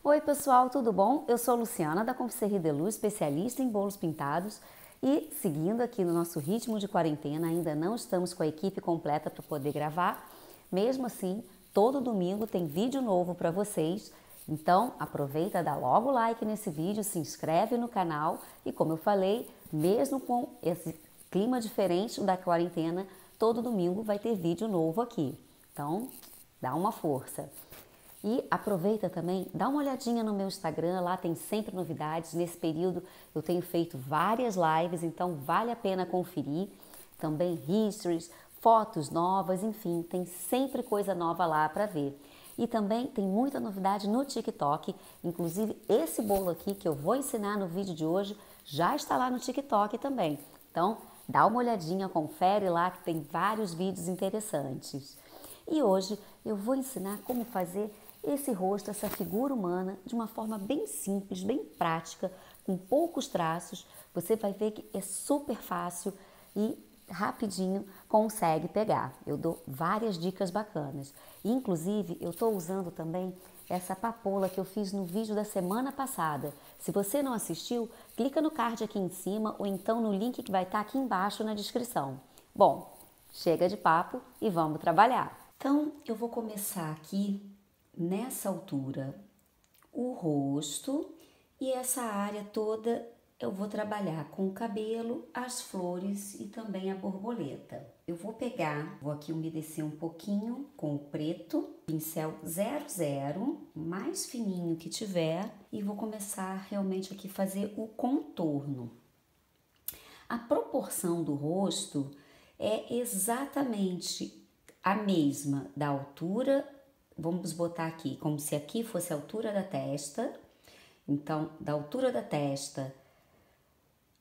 Oi pessoal, tudo bom? Eu sou a Luciana da Confiserie de Luz, especialista em bolos pintados e seguindo aqui no nosso ritmo de quarentena, ainda não estamos com a equipe completa para poder gravar. Mesmo assim, todo domingo tem vídeo novo para vocês, então aproveita, dá logo o like nesse vídeo, se inscreve no canal e como eu falei, mesmo com esse clima diferente da quarentena, todo domingo vai ter vídeo novo aqui. Então, dá uma força. E aproveita também, dá uma olhadinha no meu Instagram, lá tem sempre novidades. Nesse período eu tenho feito várias lives, então vale a pena conferir. Também histories, fotos novas, enfim, tem sempre coisa nova lá para ver. E também tem muita novidade no TikTok, inclusive esse bolo aqui que eu vou ensinar no vídeo de hoje já está lá no TikTok também. Então dá uma olhadinha, confere lá que tem vários vídeos interessantes. E hoje eu vou ensinar como fazer esse rosto, essa figura humana, de uma forma bem simples, bem prática, com poucos traços. Você vai ver que é super fácil e rapidinho consegue pegar. Eu dou várias dicas bacanas. E, inclusive, eu estou usando também essa papoula que eu fiz no vídeo da semana passada. Se você não assistiu, clica no card aqui em cima ou então no link que vai estar aqui embaixo na descrição. Bom, chega de papo e vamos trabalhar. Então, eu vou começar aqui nessa altura o rosto e essa área toda eu vou trabalhar com o cabelo, as flores e também a borboleta. Eu vou pegar, vou aqui umedecer um pouquinho com o preto, pincel 00, mais fininho que tiver, e vou começar realmente aqui fazer o contorno. A proporção do rosto é exatamente a mesma da altura. Vamos botar aqui como se aqui fosse a altura da testa. Então, da altura da testa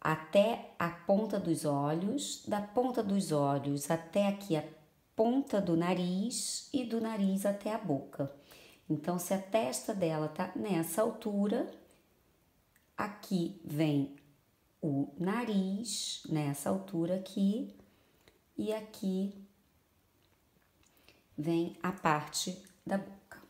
até a ponta dos olhos, da ponta dos olhos até aqui a ponta do nariz e do nariz até a boca. Então, se a testa dela tá nessa altura, aqui vem o nariz, nessa altura aqui, e aqui vem a parte da boca.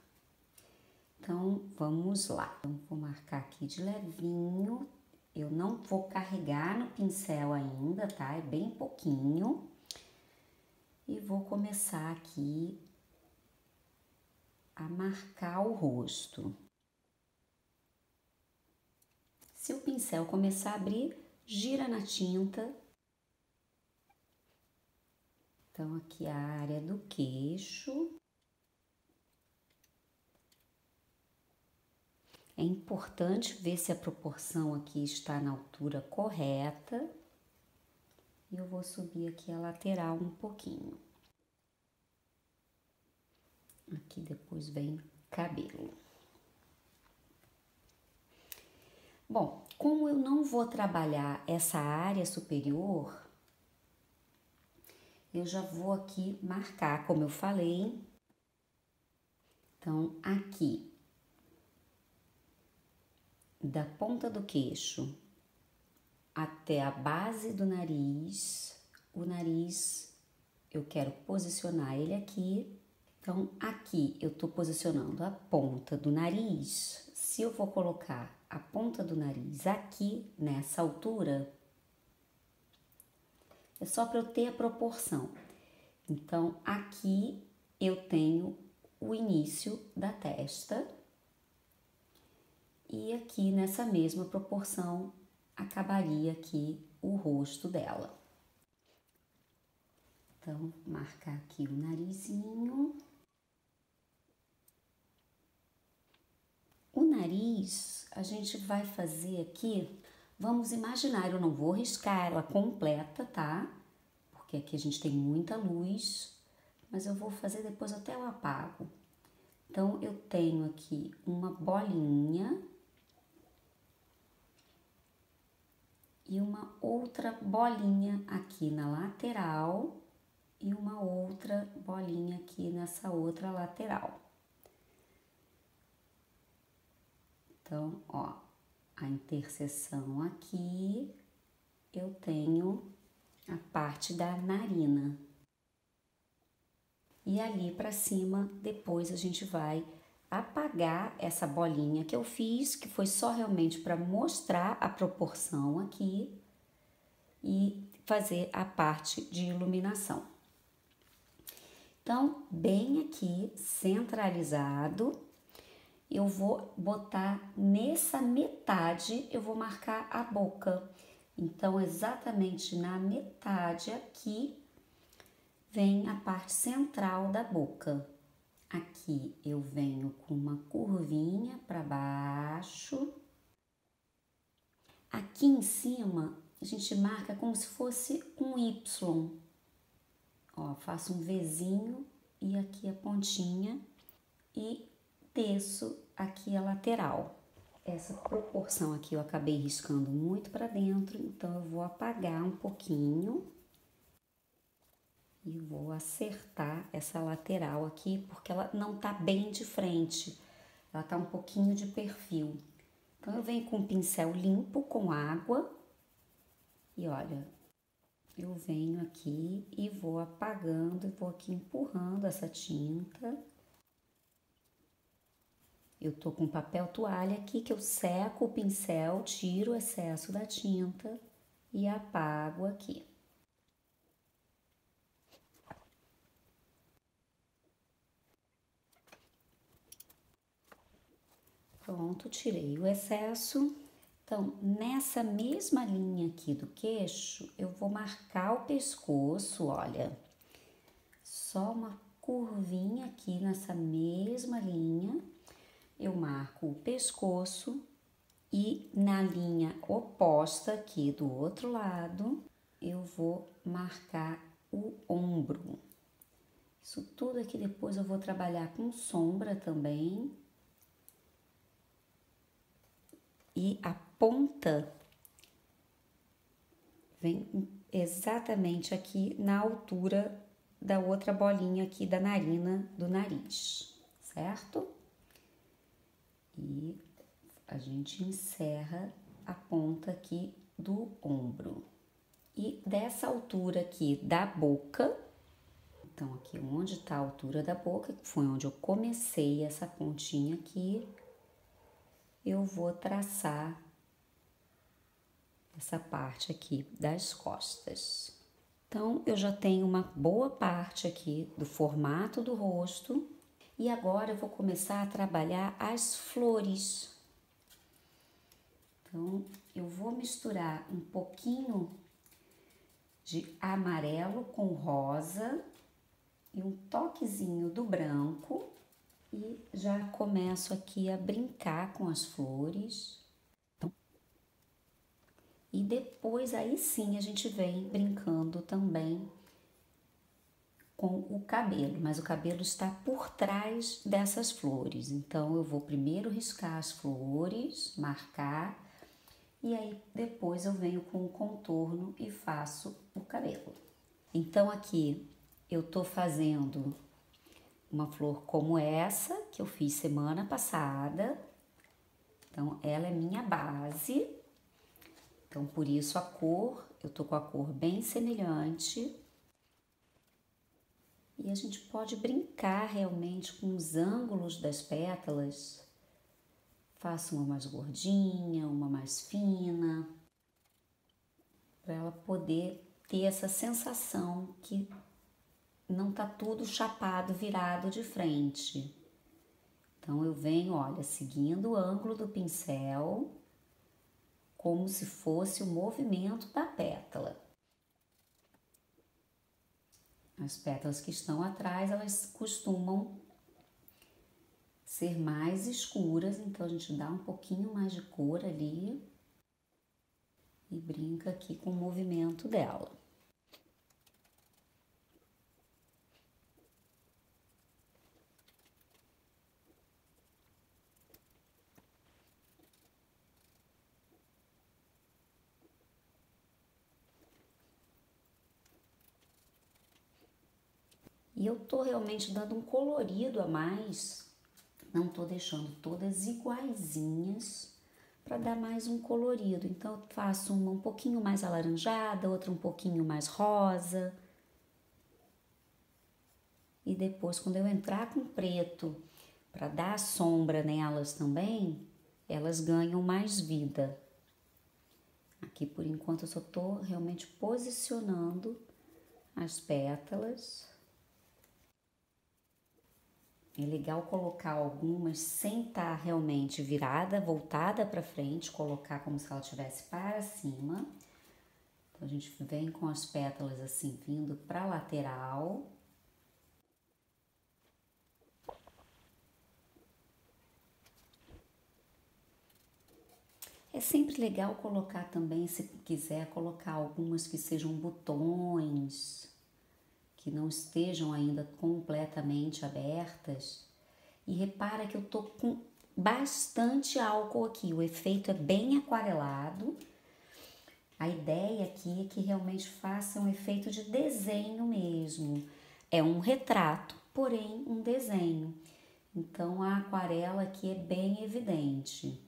Então, vamos lá. Então, vou marcar aqui de levinho. Eu não vou carregar no pincel ainda, tá? É bem pouquinho. E vou começar aqui a marcar o rosto. Se o pincel começar a abrir, gira na tinta. Então, aqui a área do queixo. É importante ver se a proporção aqui está na altura correta. E eu vou subir aqui a lateral um pouquinho. Aqui depois vem cabelo. Bom, como eu não vou trabalhar essa área superior, eu já vou aqui marcar, como eu falei. Então, aqui, da ponta do queixo até a base do nariz, o nariz eu quero posicionar ele aqui. Então, aqui eu tô posicionando a ponta do nariz. Se eu vou colocar a ponta do nariz aqui nessa altura, é só para eu ter a proporção. Então, aqui eu tenho o início da testa e aqui nessa mesma proporção acabaria aqui o rosto dela. Então, marcar aqui o narizinho. O nariz, a gente vai fazer aqui, vamos imaginar, eu não vou riscar ela completa, tá? Porque aqui a gente tem muita luz, mas eu vou fazer depois até eu apago. Então, eu tenho aqui uma bolinha e uma outra bolinha aqui na lateral e uma outra bolinha aqui nessa outra lateral. Então, ó, a interseção aqui, eu tenho a parte da narina. E ali pra cima, depois a gente vai apagar essa bolinha que eu fiz, que foi só realmente para mostrar a proporção aqui e fazer a parte de iluminação. Então, bem aqui, centralizado, eu vou botar nessa metade, eu vou marcar a boca. Então, exatamente na metade aqui, vem a parte central da boca. Aqui eu venho com uma curvinha para baixo. Aqui em cima, a gente marca como se fosse um Y. Ó, faço um Vzinho e aqui a pontinha e desço aqui a lateral. Essa proporção aqui eu acabei riscando muito para dentro, então eu vou apagar um pouquinho e vou acertar essa lateral aqui, porque ela não tá bem de frente, ela tá um pouquinho de perfil. Então eu venho com um pincel limpo com água e olha, eu venho aqui e vou apagando e vou aqui empurrando essa tinta. Eu tô com papel toalha aqui que eu seco o pincel, tiro o excesso da tinta e apago aqui. Pronto, tirei o excesso. Então, nessa mesma linha aqui do queixo, eu vou marcar o pescoço, olha. Só uma curvinha aqui nessa mesma linha. Eu marco o pescoço e na linha oposta aqui do outro lado, eu vou marcar o ombro. Isso tudo aqui depois eu vou trabalhar com sombra também. E a ponta vem exatamente aqui na altura da outra bolinha aqui da narina do nariz, certo? E a gente encerra a ponta aqui do ombro. E dessa altura aqui da boca, então aqui onde está a altura da boca, que foi onde eu comecei essa pontinha aqui, eu vou traçar essa parte aqui das costas. Então, eu já tenho uma boa parte aqui do formato do rosto e agora eu vou começar a trabalhar as flores. Então, eu vou misturar um pouquinho de amarelo com rosa e um toquezinho do branco e já começo aqui a brincar com as flores. E depois aí sim a gente vem brincando também com o cabelo, mas o cabelo está por trás dessas flores. Então eu vou primeiro riscar as flores, marcar, e aí depois eu venho com o contorno e faço o cabelo. Então aqui eu tô fazendo uma flor como essa que eu fiz semana passada. Então ela é minha base. Então, por isso a cor, eu tô com a cor bem semelhante. E a gente pode brincar realmente com os ângulos das pétalas. Faço uma mais gordinha, uma mais fina, para ela poder ter essa sensação que não tá tudo chapado, virado de frente. Então, eu venho, olha, seguindo o ângulo do pincel, como se fosse o movimento da pétala. As pétalas que estão atrás, elas costumam ser mais escuras, então a gente dá um pouquinho mais de cor ali e brinca aqui com o movimento dela. E eu tô realmente dando um colorido a mais, não tô deixando todas iguaizinhas para dar mais um colorido. Então eu faço uma um pouquinho mais alaranjada, outra um pouquinho mais rosa. E depois, quando eu entrar com preto para dar sombra nelas também, elas ganham mais vida. Aqui por enquanto eu só estou realmente posicionando as pétalas. É legal colocar algumas sem estar realmente virada, voltada para frente, colocar como se ela estivesse para cima. Então a gente vem com as pétalas assim vindo para a lateral. É sempre legal colocar também, se quiser, colocar algumas que sejam botões, que não estejam ainda completamente abertas. E repara que eu tô com bastante álcool aqui, o efeito é bem aquarelado. A ideia aqui é que realmente faça um efeito de desenho mesmo. É um retrato, porém um desenho. Então a aquarela aqui é bem evidente.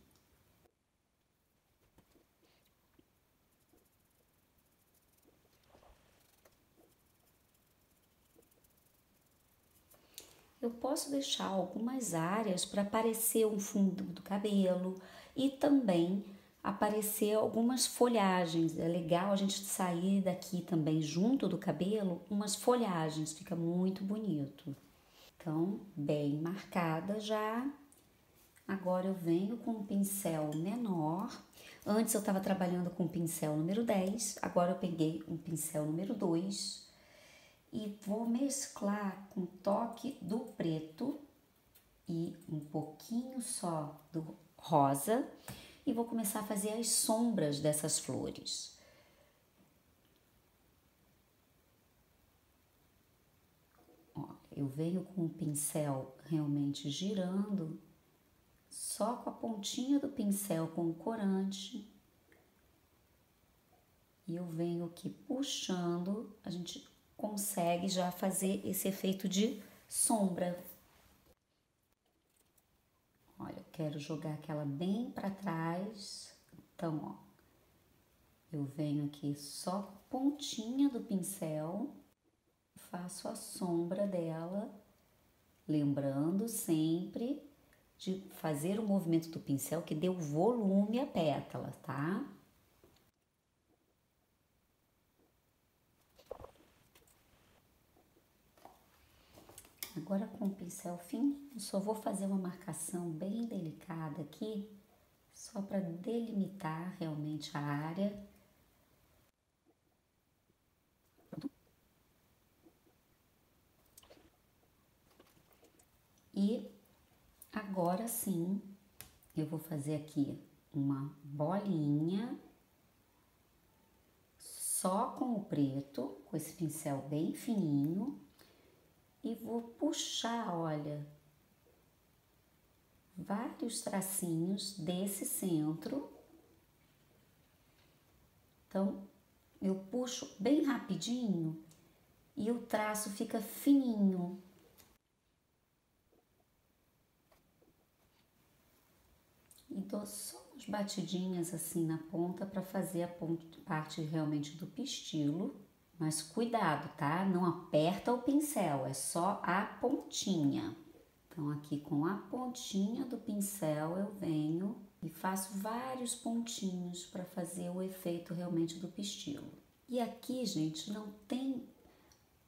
Eu posso deixar algumas áreas para aparecer um fundo do cabelo e também aparecer algumas folhagens. É legal a gente sair daqui também junto do cabelo umas folhagens, fica muito bonito. Então, bem marcada já. Agora eu venho com um pincel menor. Antes eu estava trabalhando com o pincel número 10, agora eu peguei um pincel número 2 e vou mesclar com toque do preto e um pouquinho só do rosa e vou começar a fazer as sombras dessas flores. Ó, eu venho com o pincel realmente girando, só com a pontinha do pincel com o corante, e eu venho aqui puxando, a gente consegue já fazer esse efeito de sombra. Olha, eu quero jogar aquela bem para trás, então, ó, eu venho aqui só com a pontinha do pincel, faço a sombra dela, lembrando sempre de fazer o movimento do pincel que dê o volume à pétala, tá? Agora com o pincel fino, eu só vou fazer uma marcação bem delicada aqui, só para delimitar realmente a área. E agora sim, eu vou fazer aqui uma bolinha só com o preto, com esse pincel bem fininho, e vou puxar, olha, vários tracinhos desse centro. Então, eu puxo bem rapidinho e o traço fica fininho. E dou só umas batidinhas assim na ponta para fazer a parte realmente do pistilo. Mas cuidado, tá? Não aperta o pincel, é só a pontinha. Então, aqui com a pontinha do pincel eu venho e faço vários pontinhos para fazer o efeito realmente do pistilo. E aqui, gente, não tem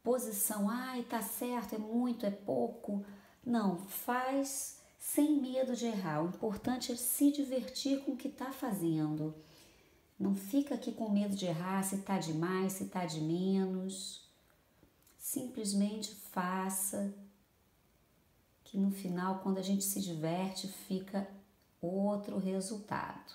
posição, ai, tá certo, é muito, é pouco. Não, faz sem medo de errar. O importante é se divertir com o que tá fazendo. Não fica aqui com medo de errar, se tá de mais, se tá de menos. Simplesmente faça, que no final, quando a gente se diverte, fica outro resultado.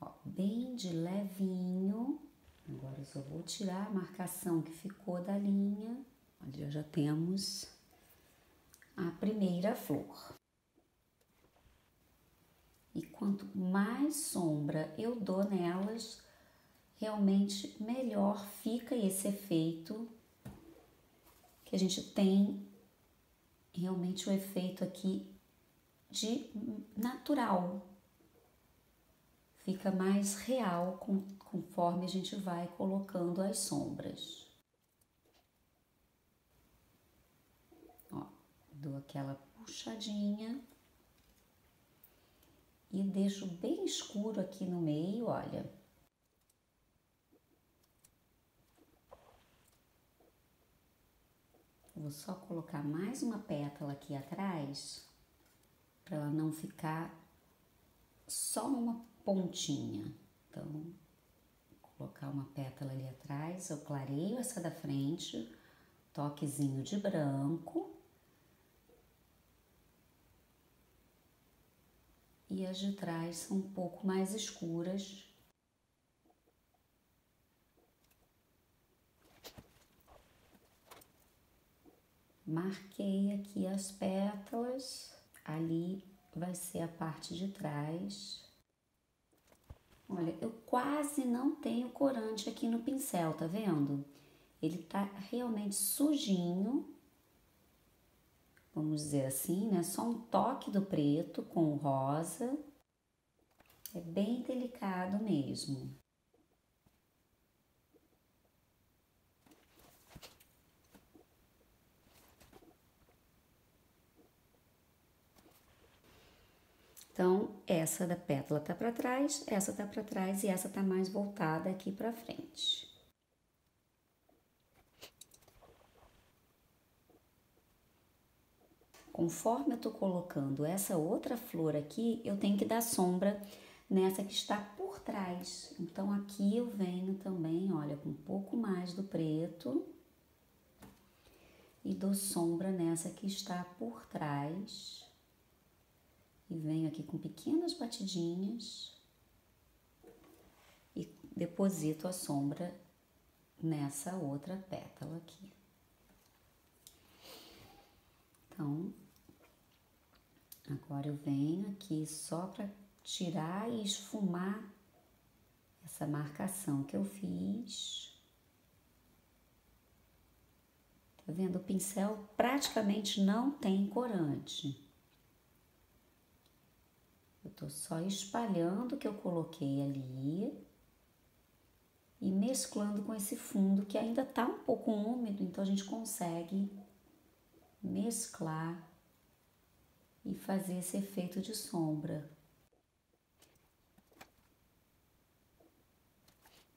Ó, bem de levinho. Agora eu só vou tirar a marcação que ficou da linha. Olha, já temos a primeira flor. E quanto mais sombra eu dou nelas, realmente melhor fica esse efeito, que a gente tem realmente o efeito aqui de natural. Fica mais real conforme a gente vai colocando as sombras. Ó, dou aquela puxadinha e deixo bem escuro aqui no meio, olha. Vou só colocar mais uma pétala aqui atrás, para ela não ficar só uma pontinha. Então, vou colocar uma pétala ali atrás, eu clareio essa da frente, toquezinho de branco. E as de trás são um pouco mais escuras. Marquei aqui as pétalas, ali vai ser a parte de trás. Olha, eu quase não tenho corante aqui no pincel, tá vendo? Ele tá realmente sujinho, vamos dizer assim, né? Só um toque do preto com o rosa. É bem delicado mesmo. Então, essa da pétala tá para trás, essa tá para trás e essa tá mais voltada aqui para frente. Conforme eu tô colocando essa outra flor aqui, eu tenho que dar sombra nessa que está por trás. Então, aqui eu venho também, olha, com um pouco mais do preto e dou sombra nessa que está por trás. E venho aqui com pequenas batidinhas e deposito a sombra nessa outra pétala aqui. Então, agora eu venho aqui só para tirar e esfumar essa marcação que eu fiz. Tá vendo? O pincel praticamente não tem corante. Eu tô só espalhando o que eu coloquei ali e mesclando com esse fundo que ainda tá um pouco úmido, então a gente consegue mesclar e fazer esse efeito de sombra.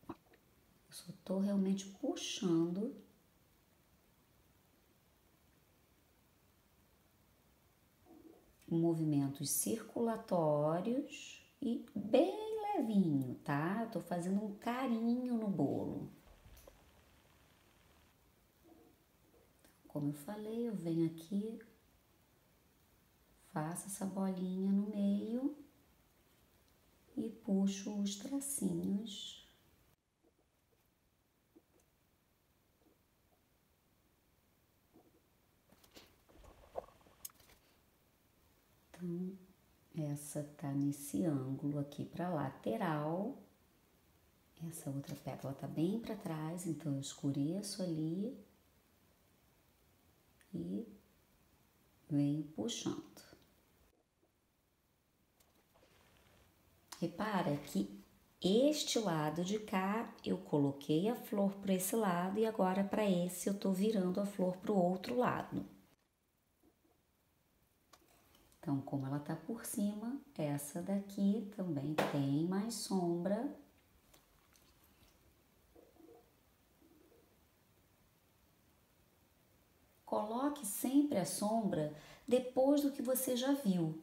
Eu só tô realmente puxando movimentos circulatórios e bem levinho, tá? Eu tô fazendo um carinho no bolo. Como eu falei, eu venho aqui, faço essa bolinha no meio e puxo os tracinhos. Então, essa tá nesse ângulo aqui para lateral. Essa outra pétala tá bem para trás, então eu escureço ali e venho puxando. Repara que este lado de cá eu coloquei a flor para esse lado e agora para esse eu tô virando a flor para o outro lado. Então, como ela tá por cima, essa daqui também tem mais sombra. Coloque sempre a sombra depois do que você já viu.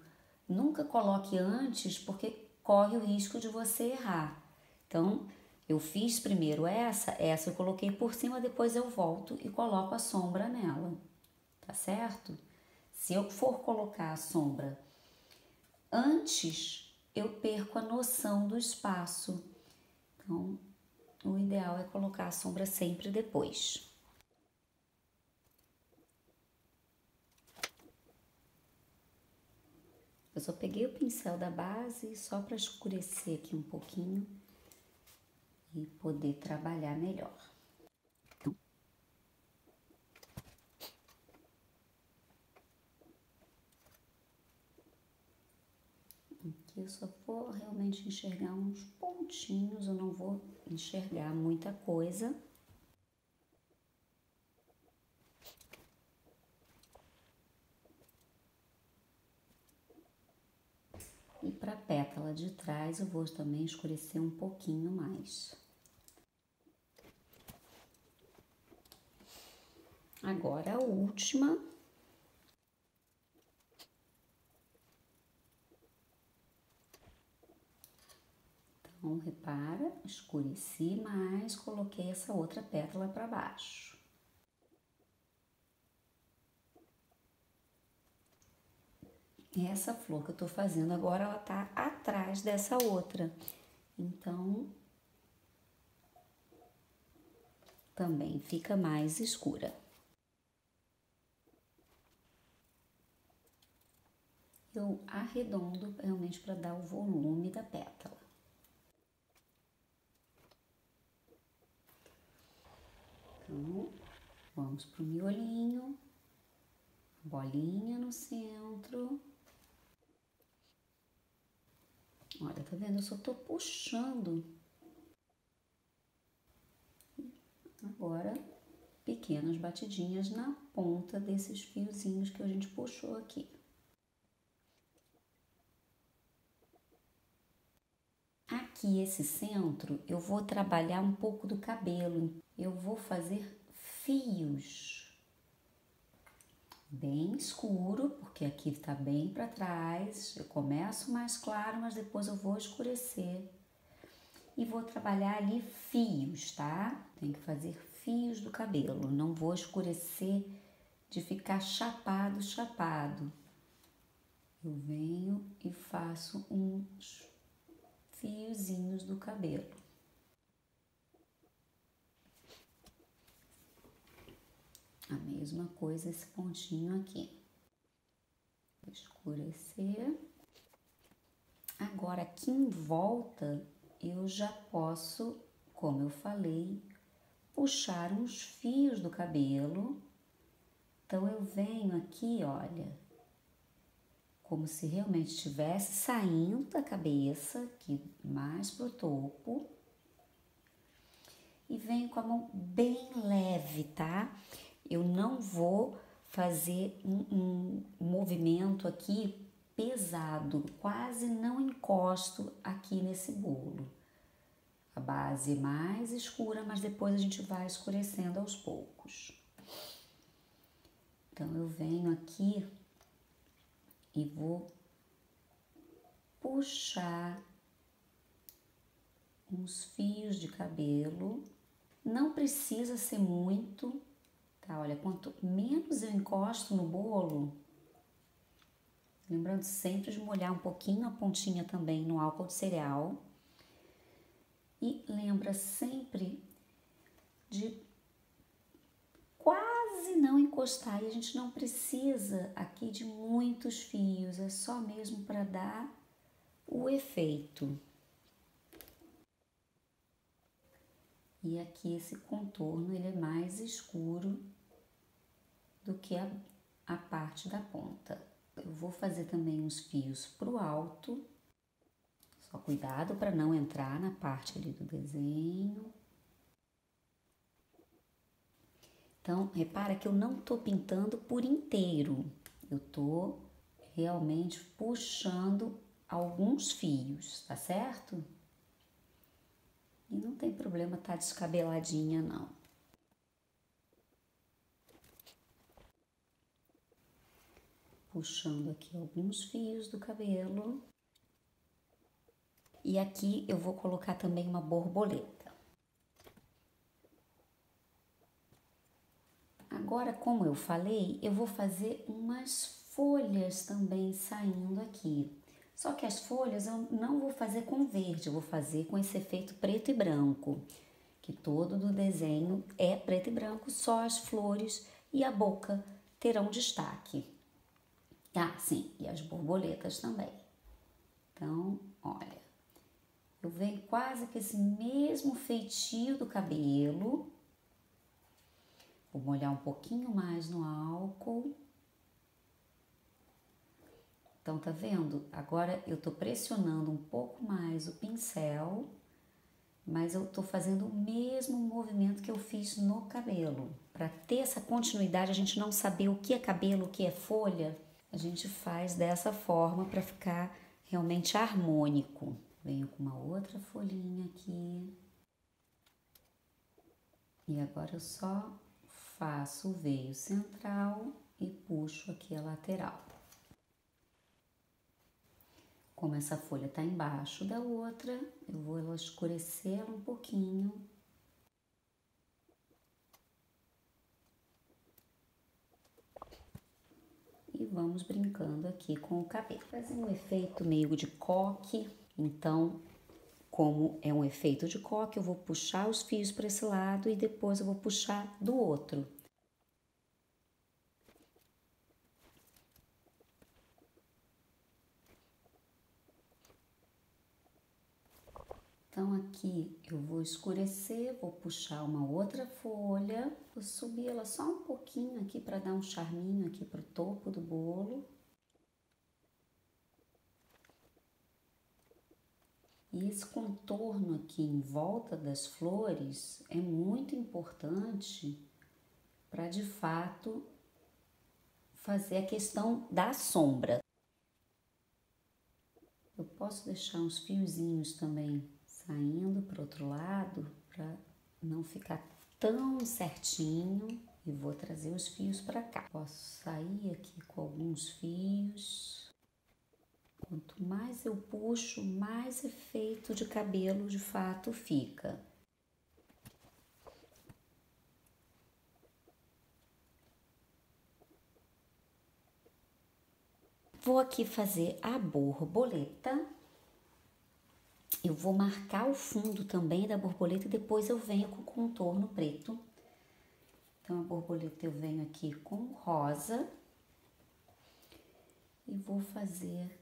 Nunca coloque antes, porque corre o risco de você errar. Então, eu fiz primeiro essa eu coloquei por cima, depois eu volto e coloco a sombra nela, tá certo? Se eu for colocar a sombra antes, eu perco a noção do espaço. Então, o ideal é colocar a sombra sempre depois. Eu só peguei o pincel da base só para escurecer aqui um pouquinho e poder trabalhar melhor. Aqui eu só vou realmente enxergar uns pontinhos, eu não vou enxergar muita coisa. pétala de trás eu vou também escurecer um pouquinho mais. Agora a última. Então, repara, escureci mais, coloquei essa outra pétala para baixo. Essa flor que eu tô fazendo agora, ela tá atrás dessa outra. Então, também fica mais escura. Eu arredondo realmente para dar o volume da pétala. Então, vamos pro miolinho, bolinha no centro. Olha, tá vendo? Eu só tô puxando. Agora, pequenas batidinhas na ponta desses fiozinhos que a gente puxou aqui. Aqui, esse centro, eu vou trabalhar um pouco do cabelo. Eu vou fazer fios bem escuro, porque aqui tá bem para trás. Eu começo mais claro, mas depois eu vou escurecer. E vou trabalhar ali fios, tá? Tem que fazer fios do cabelo. Não vou escurecer de ficar chapado, chapado. Eu venho e faço uns fiozinhos do cabelo. A mesma coisa esse pontinho aqui. Vou escurecer. Agora aqui em volta eu já posso, como eu falei, puxar uns fios do cabelo. Então eu venho aqui, olha, como se realmente estivesse saindo da cabeça, aqui mais pro topo. E venho com a mão bem leve, tá? Eu não vou fazer um movimento aqui pesado, quase não encosto aqui nesse bolo. A base mais escura, mas depois a gente vai escurecendo aos poucos. Então, eu venho aqui e vou puxar uns fios de cabelo. Não precisa ser muito, tá? Olha, quanto menos eu encosto no bolo, lembrando sempre de molhar um pouquinho a pontinha também no álcool de cereal. E lembra sempre de quase não encostar. E a gente não precisa aqui de muitos fios, é só mesmo para dar o efeito. E aqui esse contorno ele é mais escuro do que a parte da ponta. Eu vou fazer também uns fios pro alto. Só cuidado para não entrar na parte ali do desenho. Então, repara que eu não tô pintando por inteiro. Eu tô realmente puxando alguns fios, tá certo? E não tem problema tá descabeladinha, não. Puxando aqui alguns fios do cabelo. E aqui eu vou colocar também uma borboleta. Agora, como eu falei, eu vou fazer umas folhas também saindo aqui. Só que as folhas eu não vou fazer com verde, eu vou fazer com esse efeito preto e branco. Que todo do desenho é preto e branco, só as flores e a boca terão destaque. Ah, sim, e as borboletas também. Então, olha, eu venho quase com esse mesmo feitio do cabelo. Vou molhar um pouquinho mais no álcool. Então, tá vendo? Agora eu tô pressionando um pouco mais o pincel, mas eu tô fazendo o mesmo movimento que eu fiz no cabelo. Para ter essa continuidade, a gente não saber o que é cabelo, o que é folha, a gente faz dessa forma para ficar realmente harmônico. Venho com uma outra folhinha aqui. E agora eu só faço o veio central e puxo aqui a lateral. Como essa folha está embaixo da outra, eu vou escurecer ela um pouquinho. E vamos brincando aqui com o cabelo. Fazer um efeito meio de coque, então, como é um efeito de coque, eu vou puxar os fios para esse lado e depois eu vou puxar do outro. Então aqui eu vou escurecer, vou puxar uma outra folha, vou subir ela só um pouquinho aqui para dar um charminho aqui pro topo do bolo. E esse contorno aqui em volta das flores é muito importante para de fato fazer a questão da sombra. Eu posso deixar uns fiozinhos também saindo para o outro lado para não ficar tão certinho. E vou trazer os fios para cá. Posso sair aqui com alguns fios. Quanto mais eu puxo, mais efeito de cabelo de fato fica. Vou aqui fazer a borboleta. Eu vou marcar o fundo também da borboleta e depois eu venho com contorno preto. Então, a borboleta eu venho aqui com rosa e vou fazer.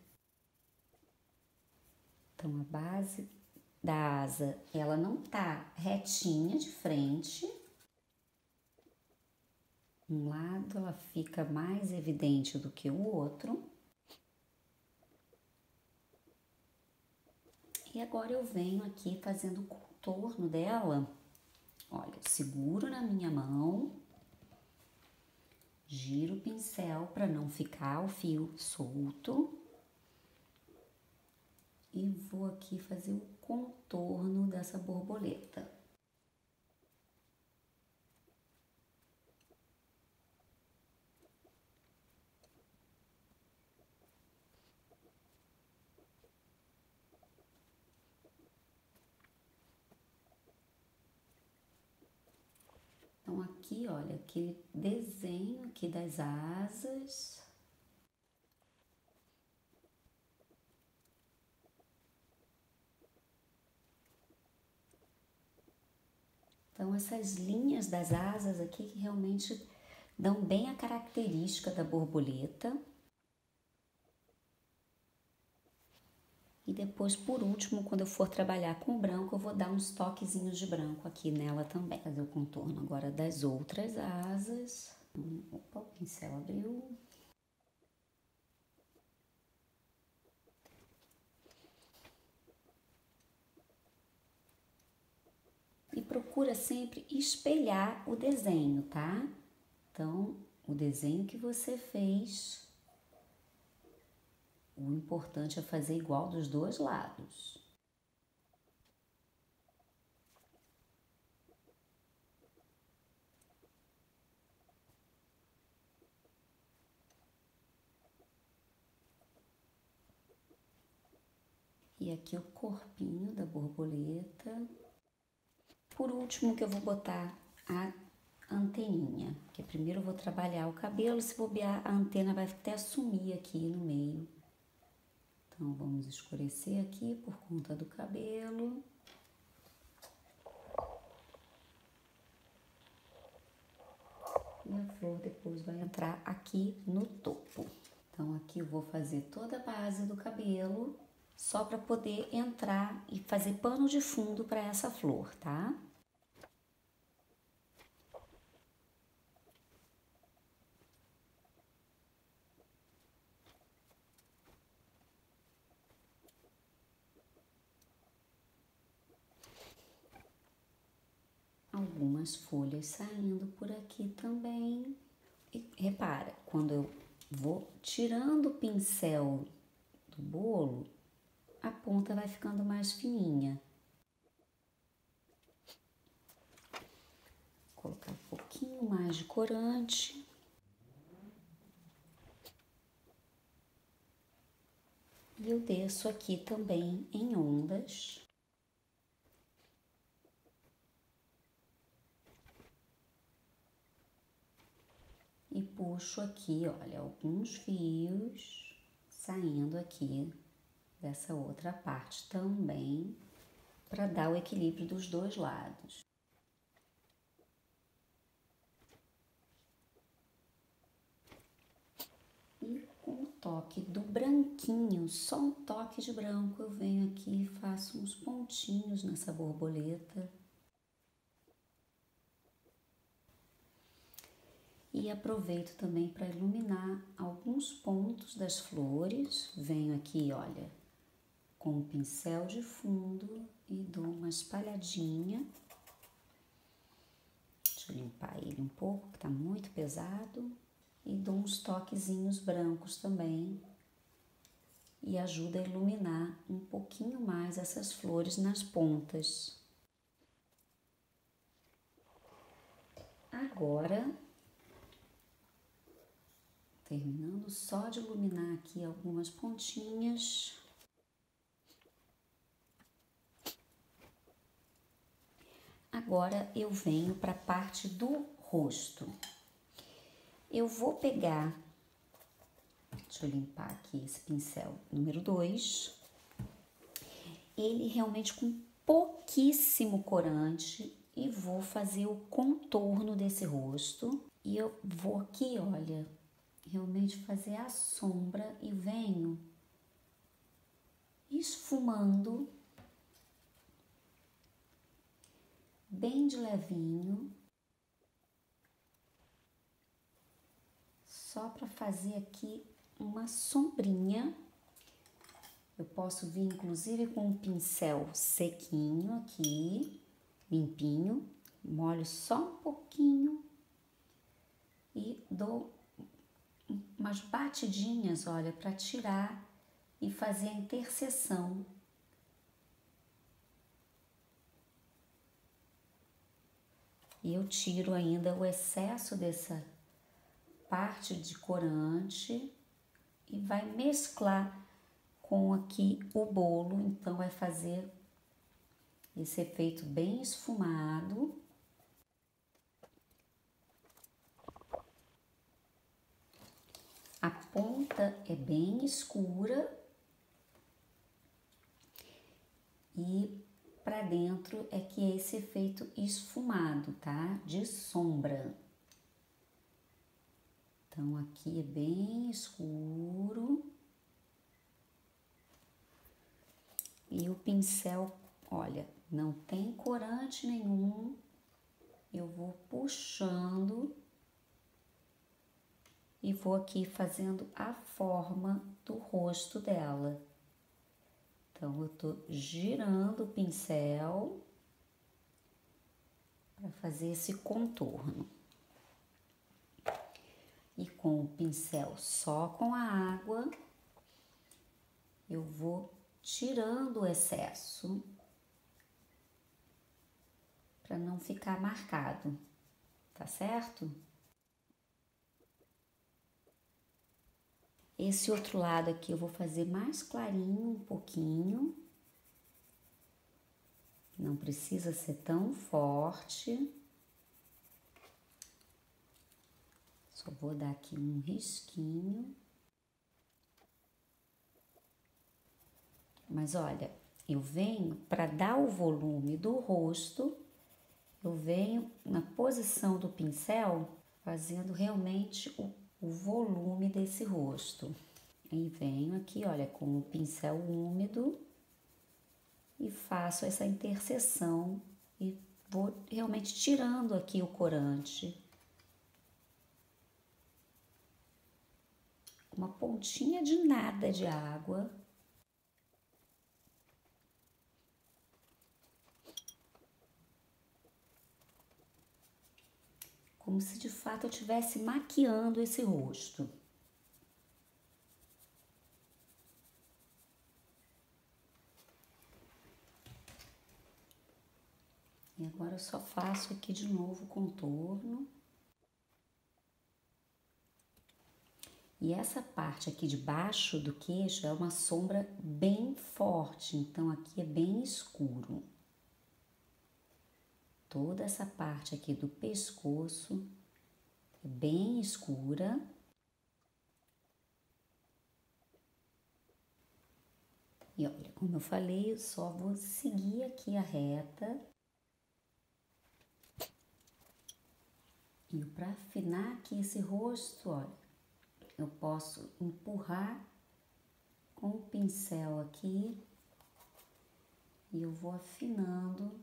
Então, a base da asa, ela não tá retinha de frente. Um lado ela fica mais evidente do que o outro. E agora eu venho aqui fazendo o contorno dela. Olha, seguro na minha mão, giro o pincel para não ficar o fio solto. E vou aqui fazer o contorno dessa borboleta. Então, aqui, olha, aquele desenho aqui das asas. Então, essas linhas das asas aqui que realmente dão bem a característica da borboleta. E depois, por último, quando eu for trabalhar com branco, eu vou dar uns toquezinhos de branco aqui nela também. Fazer o contorno agora das outras asas. Opa, o pincel abriu. E procura sempre espelhar o desenho, tá? Então, o desenho que você fez, o importante é fazer igual dos dois lados. E aqui o corpinho da borboleta. Por último, que eu vou botar a anteninha, que primeiro eu vou trabalhar o cabelo, se bobear a antena vai até sumir aqui no meio. Então, vamos escurecer aqui por conta do cabelo. E a flor depois vai entrar aqui no topo. Então, aqui eu vou fazer toda a base do cabelo, só para poder entrar e fazer pano de fundo para essa flor, tá? Algumas folhas saindo por aqui também. E repara, quando eu vou tirando o pincel do bolo, a ponta vai ficando mais fininha. Vou colocar um pouquinho mais de corante. E eu desço aqui também em ondas. E puxo aqui, olha, alguns fios saindo aqui dessa outra parte também, para dar o equilíbrio dos dois lados. E com o toque do branquinho, só um toque de branco, eu venho aqui e faço uns pontinhos nessa borboleta. E aproveito também para iluminar alguns pontos das flores. Venho aqui, olha, com o pincel de fundo e dou uma espalhadinha. Deixa eu limpar ele um pouco, que tá muito pesado. E dou uns toquezinhos brancos também. E ajuda a iluminar um pouquinho mais essas flores nas pontas. Agora, terminando só de iluminar aqui algumas pontinhas. Agora eu venho para a parte do rosto. Eu vou pegar, deixa eu limpar aqui esse pincel número 2. Ele realmente com pouquíssimo corante e vou fazer o contorno desse rosto. E eu vou aqui, olha, realmente fazer a sombra e venho esfumando bem de levinho, só para fazer aqui uma sombrinha. Eu posso vir inclusive com um pincel sequinho aqui, limpinho, molho só um pouquinho e dou umas batidinhas, olha, para tirar e fazer a interseção. E eu tiro ainda o excesso dessa parte de corante e vai mesclar com aqui o bolo, então vai fazer esse efeito bem esfumado. A ponta é bem escura e para dentro é que é esse efeito esfumado, tá? De sombra. Então aqui é bem escuro. E o pincel, olha, não tem corante nenhum. Eu vou puxando e vou aqui fazendo a forma do rosto dela. Então, eu tô girando o pincel para fazer esse contorno. E com o pincel só com a água, eu vou tirando o excesso para não ficar marcado, tá certo? Esse outro lado aqui eu vou fazer mais clarinho um pouquinho. Não precisa ser tão forte. Só vou dar aqui um risquinho. Mas olha, eu venho para dar o volume do rosto, eu venho na posição do pincel fazendo realmente o volume desse rosto. E venho aqui, olha, com o pincel úmido e faço essa interseção e vou realmente tirando aqui o corante. Uma pontinha de nada de água. Como se de fato eu estivesse maquiando esse rosto. E agora eu só faço aqui de novo o contorno. E essa parte aqui de baixo do queixo é uma sombra bem forte, então aqui é bem escuro. Toda essa parte aqui do pescoço é bem escura. E olha, como eu falei, eu só vou seguir aqui a reta. E para afinar aqui esse rosto, olha, eu posso empurrar com o pincel aqui e eu vou afinando.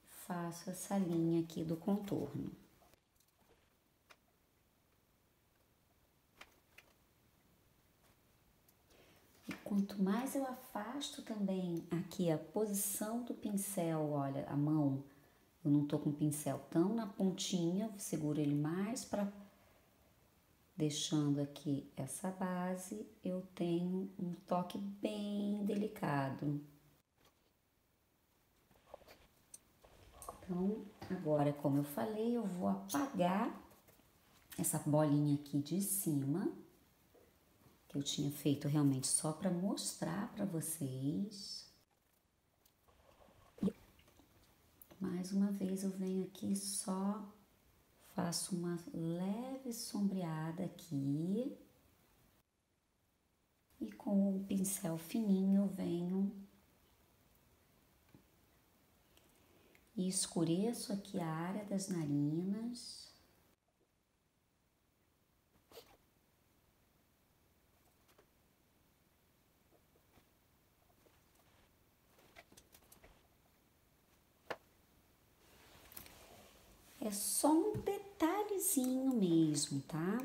Faço essa linha aqui do contorno. E quanto mais eu afasto também aqui a posição do pincel, olha, a mão, eu não tô com o pincel tão na pontinha, seguro ele mais para deixando aqui essa base, eu tenho um toque bem delicado. Então, agora, como eu falei, eu vou apagar essa bolinha aqui de cima, que eu tinha feito realmente só para mostrar para vocês. E mais uma vez eu venho aqui só faço uma leve sombreada aqui e com o pincel fininho eu venho e escureço aqui a área das narinas. É só um detalhezinho mesmo, tá?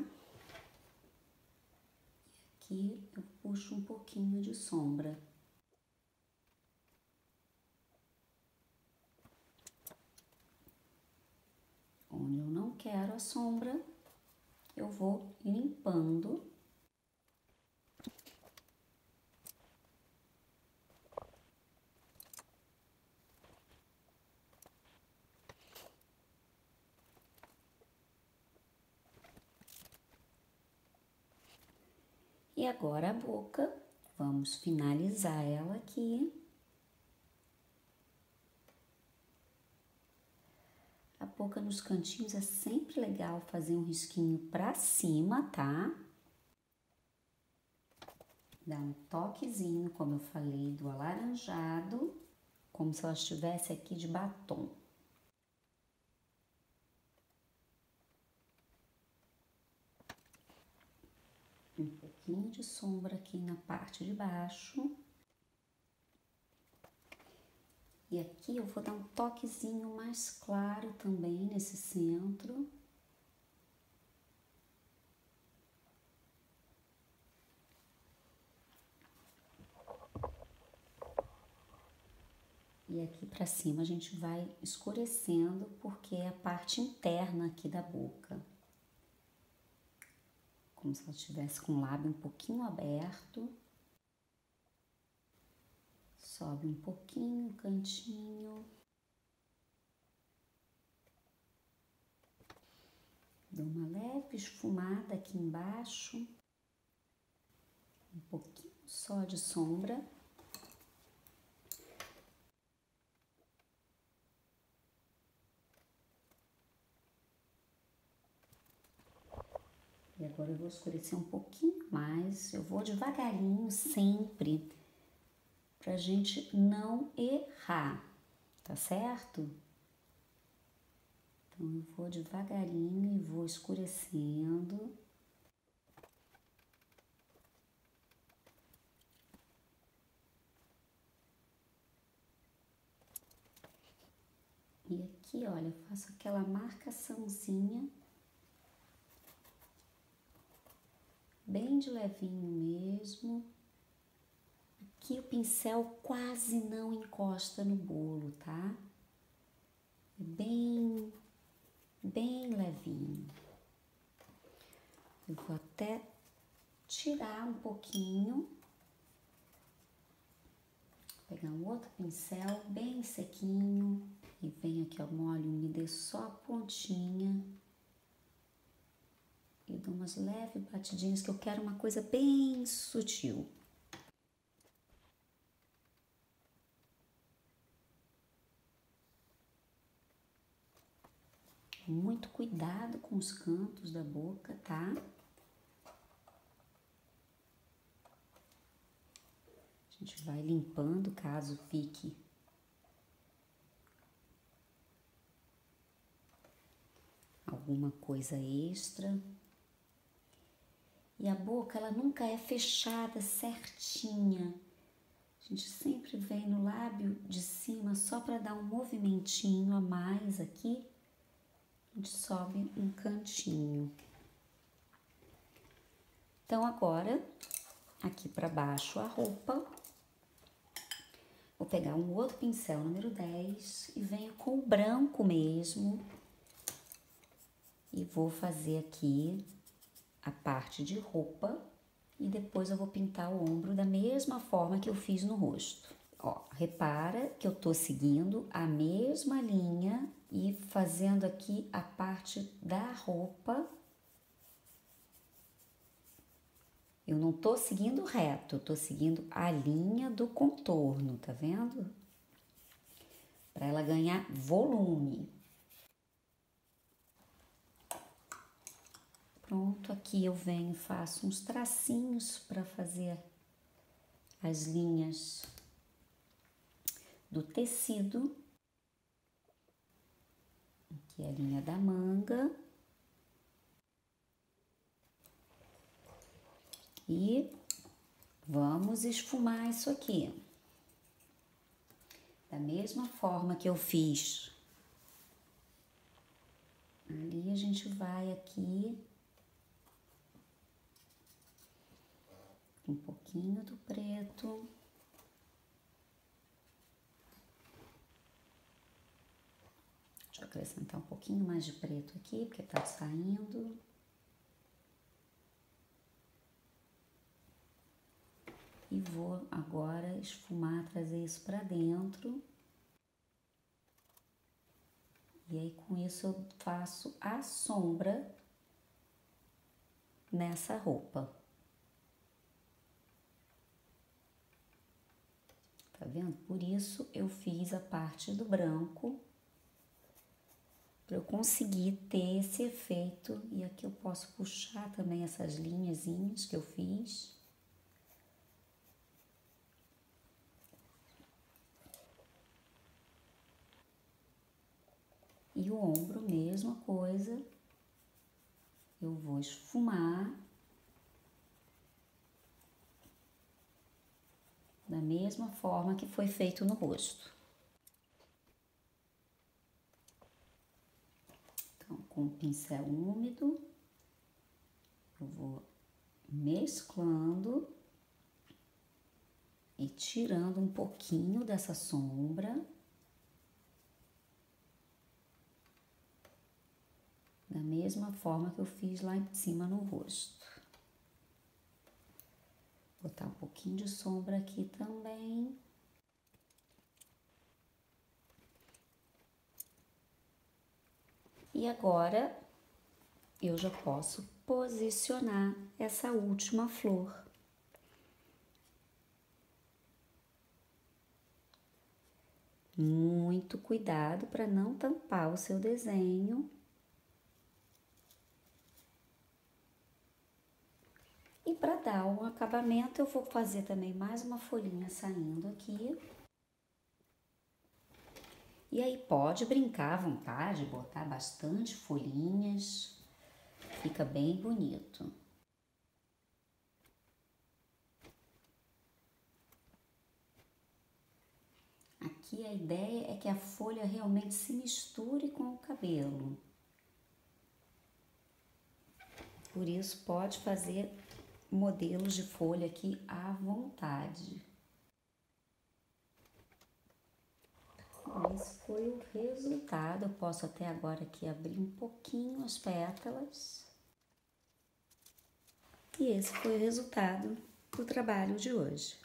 Aqui eu puxo um pouquinho de sombra. Onde eu não quero a sombra, eu vou limpando. E agora a boca, vamos finalizar ela aqui. A boca nos cantinhos é sempre legal fazer um risquinho pra cima, tá? Dá um toquezinho, como eu falei, do alaranjado, como se ela estivesse aqui de batom. Um pouquinho de sombra aqui na parte de baixo. E aqui eu vou dar um toquezinho mais claro também nesse centro. E aqui pra cima a gente vai escurecendo porque é a parte interna aqui da boca. Como se ela estivesse com o lábio um pouquinho aberto. Sobe um pouquinho o cantinho. Dou uma leve esfumada aqui embaixo. Um pouquinho só de sombra. E agora eu vou escurecer um pouquinho mais. Eu vou devagarinho sempre, pra gente não errar, tá certo? Então eu vou devagarinho e vou escurecendo. E aqui, olha, eu faço aquela marcaçãozinha, bem de levinho mesmo. Aqui o pincel quase não encosta no bolo, tá? É bem levinho. Eu vou até tirar um pouquinho, pegar um outro pincel bem sequinho e venho aqui, ó, molho umedeci só a pontinha e dou umas leves batidinhas que eu quero uma coisa bem sutil. Muito cuidado com os cantos da boca, tá? A gente vai limpando caso fique alguma coisa extra. E a boca, ela nunca é fechada certinha. A gente sempre vem no lábio de cima só para dar um movimentinho a mais aqui. A gente sobe um cantinho. Então, agora, aqui para baixo a roupa. Vou pegar um outro pincel, número 10, e venho com o branco mesmo. E vou fazer aqui a parte de roupa e depois eu vou pintar o ombro da mesma forma que eu fiz no rosto. Ó, repara que eu tô seguindo a mesma linha e fazendo aqui a parte da roupa. Eu não tô seguindo reto, eu tô seguindo a linha do contorno, tá vendo? Para ela ganhar volume. Pronto, aqui eu venho e faço uns tracinhos para fazer as linhas do tecido. Aqui é a linha da manga. E vamos esfumar isso aqui. Da mesma forma que eu fiz ali, a gente vai aqui um pouquinho do preto. Deixa eu acrescentar um pouquinho mais de preto aqui, porque tá saindo. E vou agora esfumar, trazer isso pra dentro. E aí, com isso, eu faço a sombra nessa roupa. Tá vendo? Por isso, eu fiz a parte do branco, para eu conseguir ter esse efeito. E aqui eu posso puxar também essas linhazinhas que eu fiz. E o ombro, mesma coisa. Eu vou esfumar da mesma forma que foi feito no rosto. Então, com o pincel úmido, eu vou mesclando e tirando um pouquinho dessa sombra. Da mesma forma que eu fiz lá em cima no rosto. Botar um pouquinho de sombra aqui também. E agora, eu já posso posicionar essa última flor. Muito cuidado para não tampar o seu desenho. E para dar um acabamento, eu vou fazer também mais uma folhinha saindo aqui. E aí pode brincar à vontade, botar bastante folhinhas, fica bem bonito. Aqui a ideia é que a folha realmente se misture com o cabelo. Por isso pode fazer modelos de folha aqui à vontade. Esse foi o resultado. Eu posso até agora aqui abrir um pouquinho as pétalas. E esse foi o resultado do trabalho de hoje.